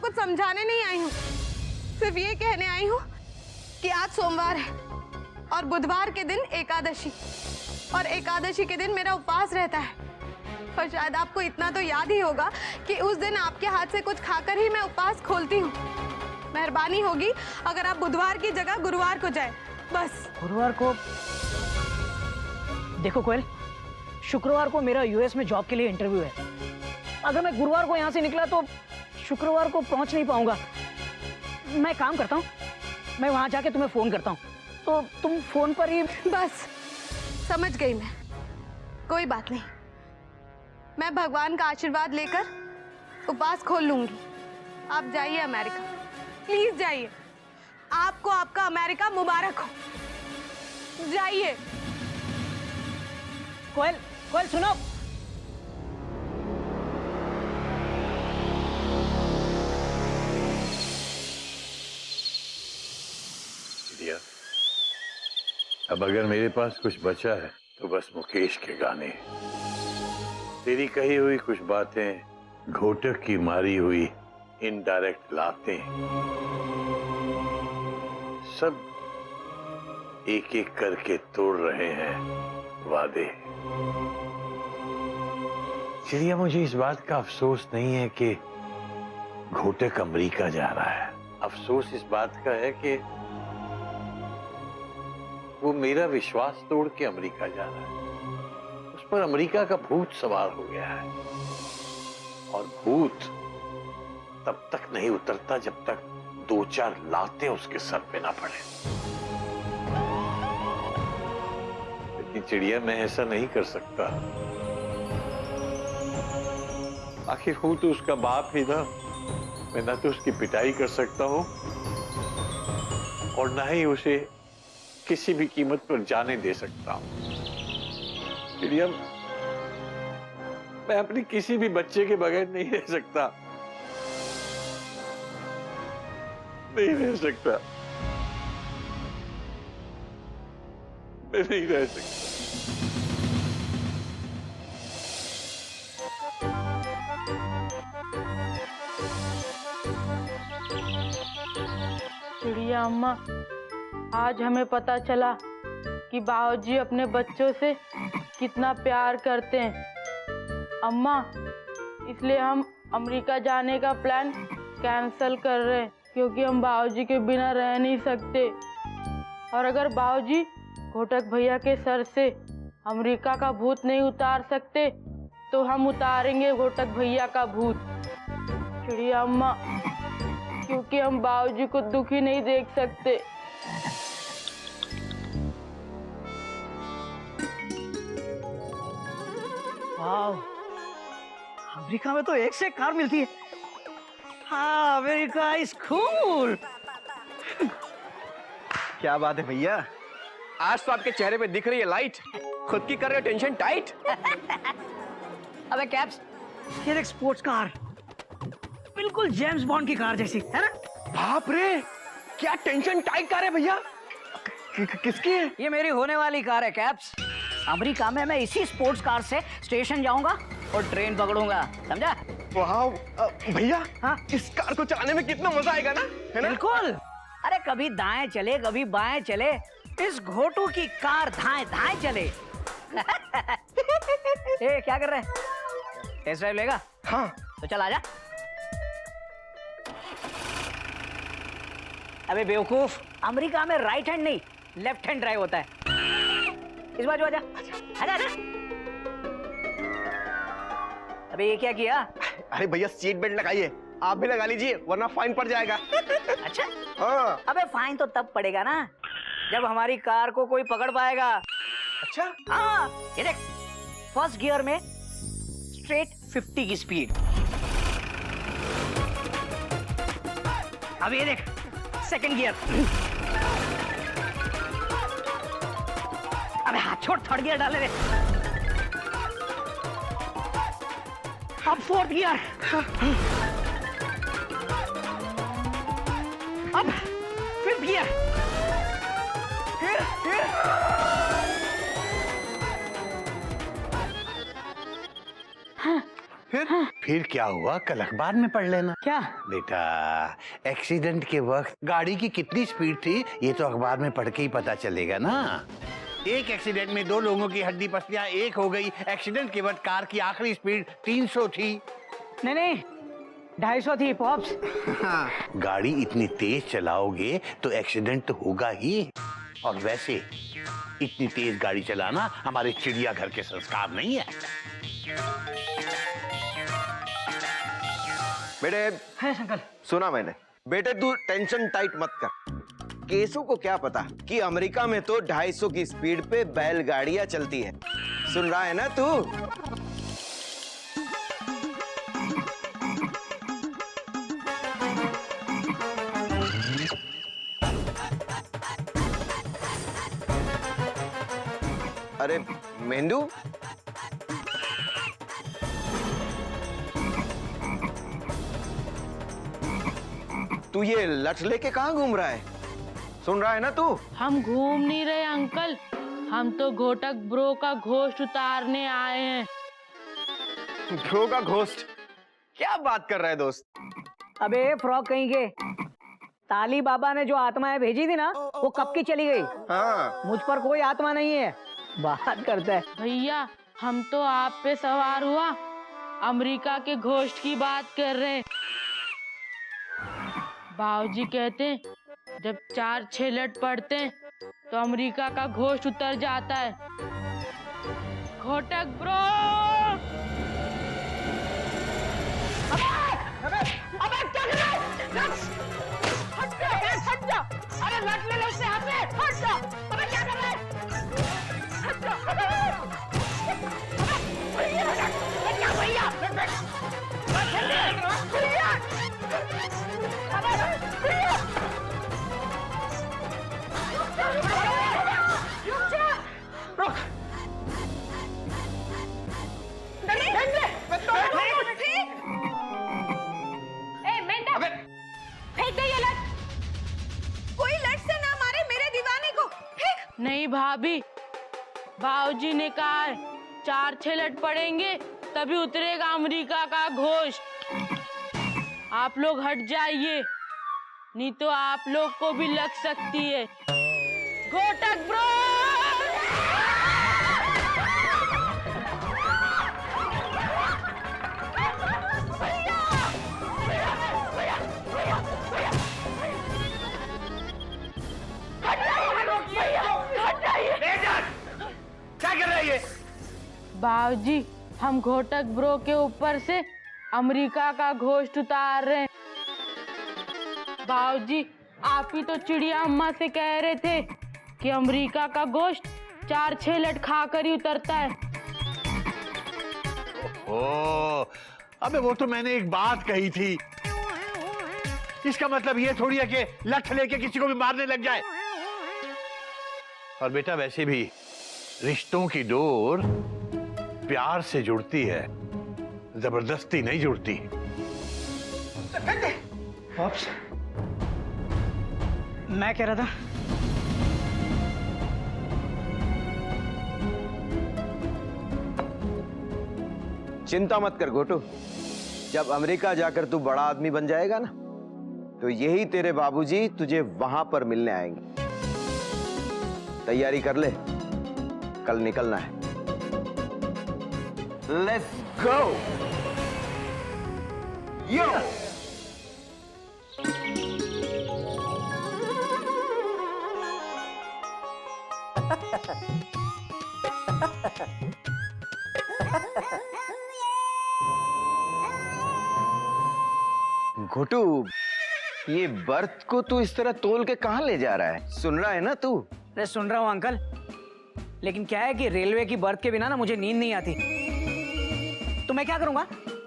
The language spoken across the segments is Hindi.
कुछ समझाने नहीं आई हूँ, सिर्फ ये कहने आई हूँ कि आज सोमवार है और बुधवार के दिन एकादशी, और एकादशी के दिन मेरा उपवास रहता है। और शायद आपको इतना तो याद ही होगा कि उस दिन आपके हाथ से कुछ खाकर ही मैं उपवास खोलती हूँ। मेहरबानी होगी अगर आप बुधवार की जगह गुरुवार को जाए, बस। गुरुवार को? देखो कोयल, शुक्रवार को मेरा यूएस में जॉब के लिए इंटरव्यू है। अगर मैं गुरुवार को यहाँ से निकला तो शुक्रवार को पहुँच नहीं पाऊंगा। मैं काम करता हूँ, मैं वहाँ जाके तुम्हें फोन करता हूँ, तो तुम फोन पर ही। बस समझ गई मैं, कोई बात नहीं। मैं भगवान का आशीर्वाद लेकर उपवास खोल लूंगी। आप जाइए अमेरिका, प्लीज जाइए। आपको आपका अमेरिका मुबारक हो, जाइए। कोयल, कोयल सुनो। अब अगर मेरे पास कुछ बचा है तो बस मुकेश के गाने। तेरी कही हुई कुछ बातें, घोटक की मारी हुई इनडायरेक्ट लातें, सब एक एक करके तोड़ रहे हैं वादे। चिड़िया, मुझे इस बात का अफसोस नहीं है कि घोटक अमेरिका जा रहा है। अफसोस इस बात का है कि वो मेरा विश्वास तोड़ के अमेरिका जा रहा है। उस पर अमेरिका का भूत सवार हो गया है, और भूत तब तक नहीं उतरता जब तक 2-4 लातें उसके सर पे ना पड़े। लेकिन चिड़िया, मैं ऐसा नहीं कर सकता। आखिर हूं तो उसका बाप ही ना। मैं ना तो उसकी पिटाई कर सकता हूं और ना ही उसे किसी भी कीमत पर जाने दे सकता हूं। चिड़िया, मैं अपनी किसी भी बच्चे के बगैर नहीं रह सकता, नहीं रह सकता, मैं नहीं रह सकता। चिड़िया अम्मा, आज हमें पता चला कि बाबूजी अपने बच्चों से कितना प्यार करते हैं। अम्मा, इसलिए हम अमेरिका जाने का प्लान कैंसिल कर रहे हैं, क्योंकि हम बाबूजी के बिना रह नहीं सकते। और अगर बाबूजी घोटक भैया के सर से अमेरिका का भूत नहीं उतार सकते तो हम उतारेंगे घोटक भैया का भूत। चिड़िया अम्मा, क्योंकि हम बाबूजी को दुखी नहीं देख सकते। वाह, अमेरिका में तो एक से एक कार मिलती है। हाँ, अमेरिका इज कूल। क्या बात है भैया, आज तो आपके चेहरे पे दिख रही है लाइट। खुद की कर रहे हो टेंशन टाइट। अबे कैप्स, ये देख स्पोर्ट्स कार, बिल्कुल जेम्स बॉन्ड की कार जैसी है ना। बाप रे, क्या टेंशन टाइट कार है भैया। किसकी है? ये मेरी होने वाली कार है कैप्स। अमेरिका में मैं इसी स्पोर्ट्स कार से स्टेशन जाऊंगा और ट्रेन पकड़ूंगा, समझा? वाह भैया, हाँ? इस कार को चलाने में कितना मजा आएगा ना, है ना? बिल्कुल। अरे कभी दाएं चले कभी बाएं चले, इस घोटू की कार धाएं धाएं चले। ए, क्या कर रहे हैं? टेस्ट ड्राइव लेगा? हाँ। तो चल आजा। अबे बेवकूफ, अमेरिका में राइट हैंड नहीं लेफ्ट हैंड ड्राइव होता है। इस बाजू आजा। आजा आजा। अबे ये क्या किया? अरे भैया, सीट बेल्ट लगाइए। आप भी लगा लीजिए वरना फाइन पड़ जाएगा। अच्छा? हाँ। अबे फाइन तो तब पड़ेगा ना जब हमारी कार को कोई पकड़ पाएगा। अच्छा? हाँ, ये देख, फर्स्ट गियर में स्ट्रेट 50 की स्पीड। अब ये देख, सेकंड गियर। अबे हाथ छोड़, थर्ड गियर डाले रे। अब फोर्थ गियर। अब फिफ्थ गियर। फिर क्या हुआ कल अखबार में पढ़ लेना। क्या? बेटा, एक्सीडेंट के वक्त गाड़ी की कितनी स्पीड थी ये तो अखबार में पढ़ के ही पता चलेगा ना। एक एक्सीडेंट में 2 लोगों की हड्डी पसलियां एक हो गई। एक्सीडेंट के वक्त कार की आखिरी स्पीड 300 थी। नहीं 250 थी पॉप्स। गाड़ी इतनी तेज चलाओगे तो एक्सीडेंट तो होगा ही। और वैसे इतनी तेज गाड़ी चलाना हमारे चिड़ियाघर के संस्कार नहीं है। बेटे है अंकल। सुना मैंने, बेटे तू टेंशन टाइट मत कर। केसू को क्या पता कि अमेरिका में तो 250 की स्पीड पे बैलगाड़ियां चलती है। सुन रहा है ना तू? अरे मेंदू, तू ये लठ लेके कहाँ घूम रहा है? सुन रहा है ना तू? हम घूम नहीं रहे अंकल, हम तो घोटक ब्रो का घोस्ट उतारने आए हैं। ब्रो का घोस्ट? क्या बात कर रहा है दोस्त? अबे फ्रॉक कहीं के, ताली बाबा ने जो आत्माएं भेजी थी ना वो कब की चली गई। हाँ, मुझ पर कोई आत्मा नहीं है। बात करता है। भैया हम तो आप पे सवार हुआ अमेरिका के घोस्ट की बात कर रहे हैं। बाबूजी कहते हैं जब 4-6 लट पड़ते हैं तो अमेरिका का घोस्ट उतर जाता है। घोटक ब्रो! अबे क्या कर रहा है? हट जा, हट जा। अरे लट ले उससे हाथ में, हट जा। अबे क्या कर रहा है? हट जा। भैया, भैया, भैया। भैया। अबे भैया। रुक। फेंक दे ये लट। कोई लट से ना मारे मेरे दीवाने को। फेंक। नहीं भाभी, बाबूजी ने कहा है 4-6 लट पड़ेंगे तभी उतरेगा अमेरिका का घोस्ट। आप लोग हट जाइए नहीं तो आप लोग को भी लग सकती है। घोटक ब्रो! क्या कर रहा है ये? बाबूजी हम घोटक ब्रो के ऊपर से अमेरिका का घोस्ट उतार रहे हैं। बाबूजी आप ही तो चिड़िया अम्मा से कह रहे थे कि अमेरिका का घोस्ट 4-6 लट खाकर ही उतरता है। ओ, अबे वो तो मैंने एक बात कही थी। इसका मतलब ये थोड़ी है कि लठ लेके किसी को भी मारने लग जाए। और बेटा वैसे भी रिश्तों की डोर प्यार से जुड़ती है, जबरदस्ती नहीं जुड़ती। पॉप्स, मैं कह रहा था चिंता मत कर घोटू, जब अमेरिका जाकर तू बड़ा आदमी बन जाएगा ना तो यही तेरे बाबूजी तुझे वहां पर मिलने आएंगे। तैयारी कर ले, कल निकलना है। लेट्स गो यो। घोटू, ये बर्थ को तू इस तरह तोल के कहां ले जा रहा है? सुन रहा है ना तू? अरे सुन रहा हूँ अंकल, लेकिन क्या है कि रेलवे की बर्थ के बिना ना मुझे नींद नहीं आती। तो मैं क्या करूंगा,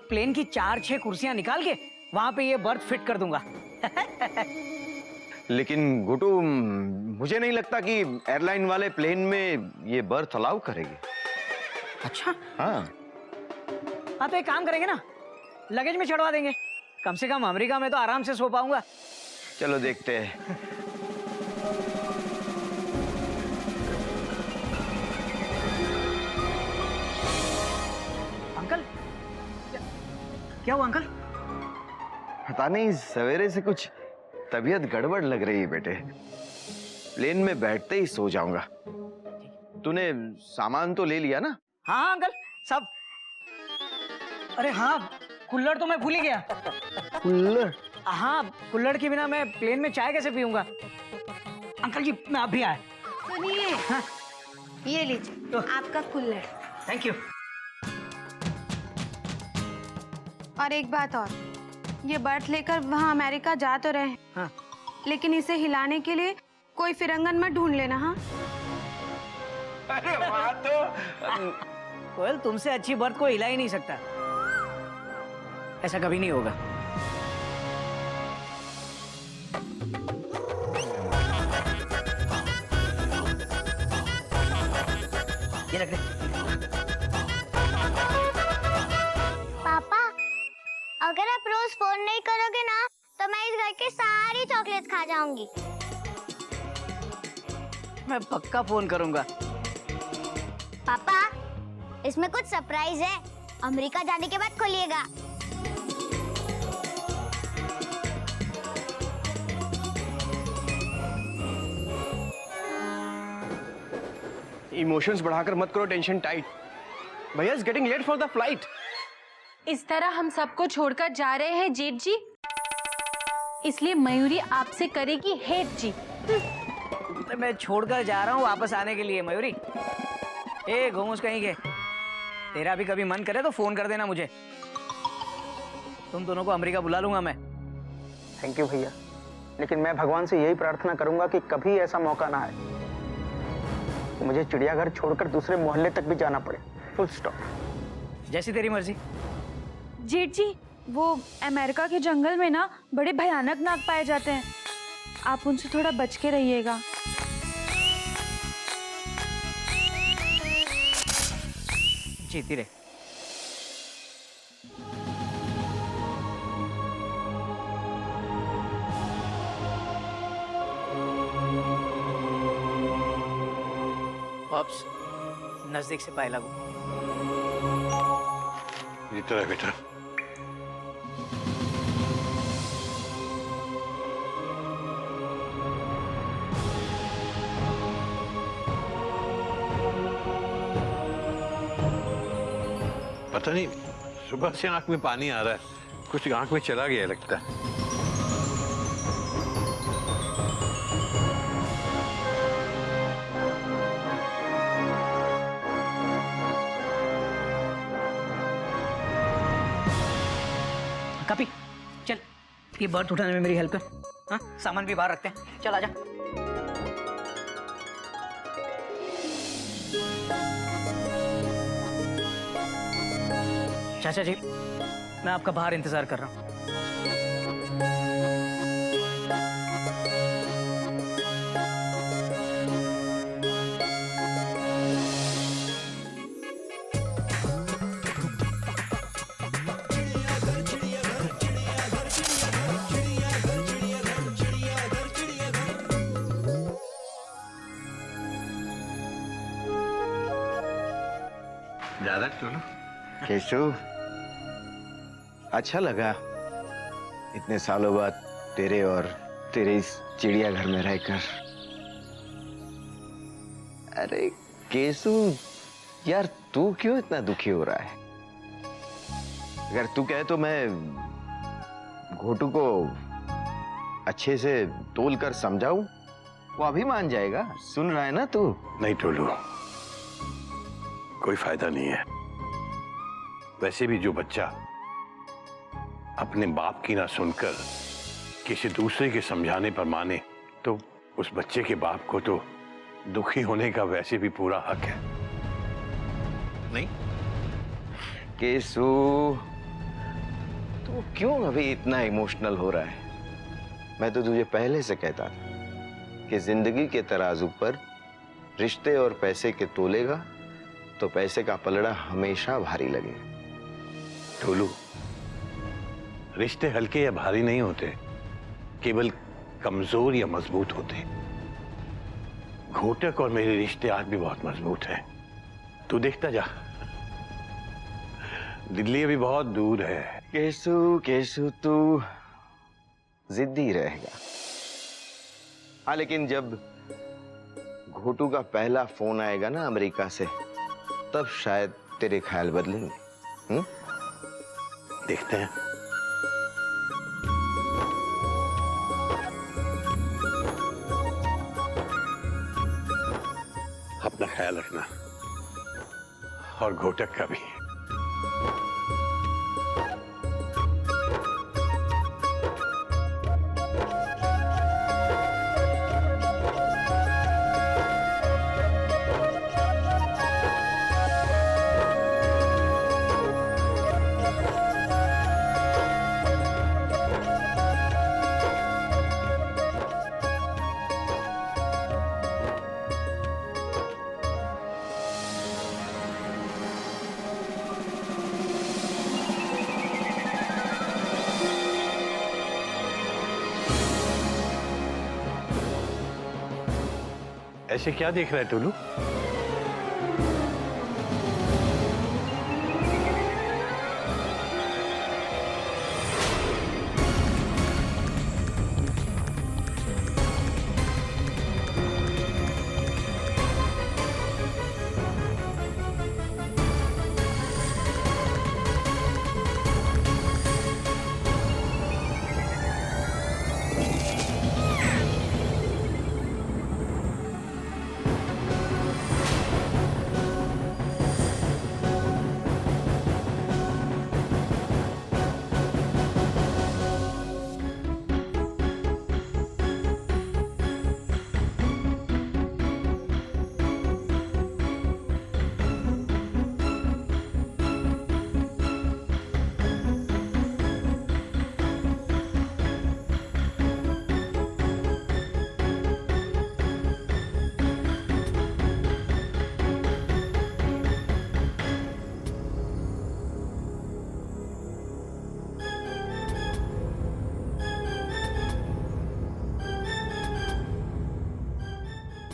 प्लेन की 4-6 कुर्सियां निकाल के वहां पे ये बर्थ फिट कर दूंगा। लेकिन घोटू, मुझे नहीं लगता कि एयरलाइन वाले प्लेन में ये बर्थ अलाउ करेंगे। अच्छा हाँ, हाँ तो एक काम करेंगे ना, लगेज में चढ़वा देंगे। कम से कम अमेरिका में तो आराम से सो पाऊंगा। चलो देखते हैं। अंकल क्या हुआ अंकल? पता नहीं, सवेरे से कुछ तबीयत गड़बड़ लग रही है बेटे। प्लेन में बैठते ही सो जाऊंगा। तूने सामान तो ले लिया ना? हाँ अंकल, सब। अरे हाँ, कुल्हड़ तो मैं भूल ही गया। कुल्हड़? हाँ, कुल्हड़ के बिना मैं प्लेन में चाय कैसे पीऊंगा? अंकल जी, मैं आप भी आए। सुनिए, हाँ, ये लीजिए आपका कुल्हड़। Thank you. और एक बात और, ये बर्थ लेकर वहाँ अमेरिका जा तो रहे हैं, हाँ, लेकिन इसे हिलाने के लिए कोई फिरंगन मत ढूंढ लेना। हाँ, अरे वाह! तो कोयल, तुमसे अच्छी बर्थ को हिला ही नहीं सकता। ऐसा कभी नहीं होगा। ये रख दे। पापा, अगर आप रोज फोन नहीं करोगे ना तो मैं इस घर की सारी चॉकलेट्स खा जाऊंगी। मैं पक्का फोन करूंगा। पापा, इसमें कुछ सरप्राइज है। अमेरिका जाने के बाद खोलिएगा। इमोशंस बढ़ाकर मत करो टेंशन टाइट। भैया is getting late for the flight. इस तरह हम सबको छोड़कर जा रहे हैं जेठ जी, इसलिए मयूरी आपसे करेगी हेट जी। मैं छोड़कर जा रहा हूँ वापस आने के लिए। मयूरी, ए घूमूस कहीं के, तेरा भी कभी मन करे तो फोन कर देना मुझे। तुम दोनों को अमेरिका बुला लूंगा मैं। थैंक यू भैया, लेकिन मैं भगवान से यही प्रार्थना करूंगा कि कभी ऐसा मौका ना आए कि मुझे चिड़ियाघर छोड़कर दूसरे मोहल्ले तक भी जाना पड़े। Full stop. जैसी तेरी मर्जी। जेठ जी, वो अमेरिका के जंगल में ना बड़े भयानक नाग पाए जाते हैं, आप उनसे थोड़ा बच के रहिएगा। जीती रहे। ऑप्स, नजदीक से पाए लागू। इधर है बेटा। पता नहीं, सुबह से आंख में पानी आ रहा है, कुछ आंख में चला गया लगता है। कपी, चल ये बर्थ उठाने में मेरी हेल्प कर। हाँ, सामान भी बाहर रखते हैं। चल आजा। चाचा जी, मैं आपका बाहर इंतजार कर रहा हूँ। ज्यादा तो ना केशु, अच्छा लगा इतने सालों बाद तेरे और तेरे इस चिड़ियाघर में रहकर। अरे केशु यार, तू क्यों इतना दुखी हो रहा है? अगर तू कहे तो मैं घोटू को अच्छे से तोल कर समझाऊं, वो अभी मान जाएगा। सुन रहा है ना तू? नहीं टोलू, कोई फायदा नहीं है। वैसे भी जो बच्चा अपने बाप की ना सुनकर किसी दूसरे के समझाने पर माने, तो उस बच्चे के बाप को तो दुखी होने का वैसे भी पूरा हक है। नहीं केशु, तू क्यों अभी इतना इमोशनल हो रहा है? मैं तो तुझे पहले से कहता था कि जिंदगी के तराजू पर रिश्ते और पैसे के तोलेगा तो पैसे का पलड़ा हमेशा भारी लगेगा। टोलू, रिश्ते हल्के या भारी नहीं होते, केवल कमजोर या मजबूत होते। घोटक और मेरे रिश्ते आज भी बहुत मजबूत हैं। तू देखता जा, दिल्ली अभी बहुत दूर है, केसु केसु तू जिद्दी रहेगा। हाँ, लेकिन जब घोटू का पहला फोन आएगा ना अमेरिका से, तब शायद तेरे ख्याल बदलेंगे। देखते हैं। अपना ख्याल रखना और घोटक का भी। ऐसे क्या देख रहा है टुल्लू?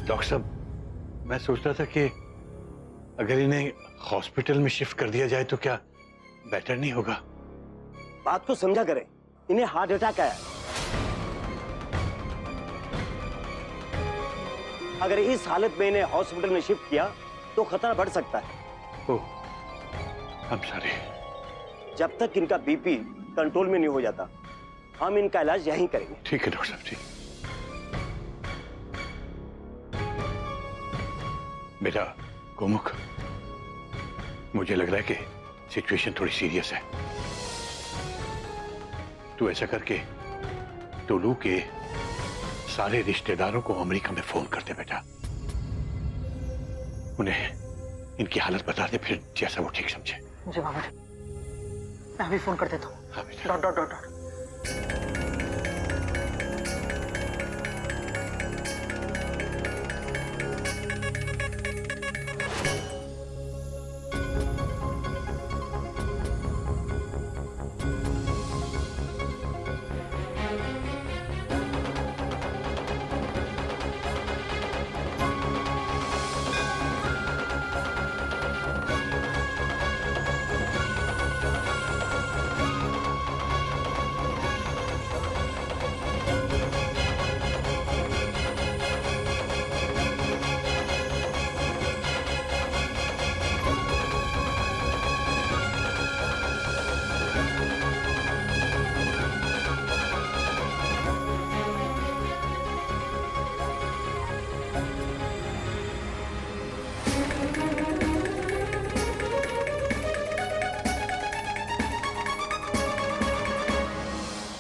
डॉक्टर साहब, मैं सोच रहा था कि अगर इन्हें हॉस्पिटल में शिफ्ट कर दिया जाए तो क्या बेटर नहीं होगा? बात को समझा करें, इन्हें हार्ट अटैक आया। अगर इस हालत में इन्हें हॉस्पिटल में शिफ्ट किया तो खतरा बढ़ सकता है। ओह, I'm sorry। जब तक इनका बीपी कंट्रोल में नहीं हो जाता, हम इनका इलाज यहीं करेंगे। ठीक है डॉक्टर साहब, ठीक। बेटा गोमुख, मुझे लग रहा है कि सिचुएशन थोड़ी सीरियस है। तू ऐसा करके टुल्लू के सारे रिश्तेदारों को अमेरिका में फोन कर दे बेटा। उन्हें इनकी हालत बता दे, फिर जैसा वो ठीक समझे। जी बाबा जी, मैं अभी फोन कर देता हूँ। हाँ बेटा। Dot dot dot dot.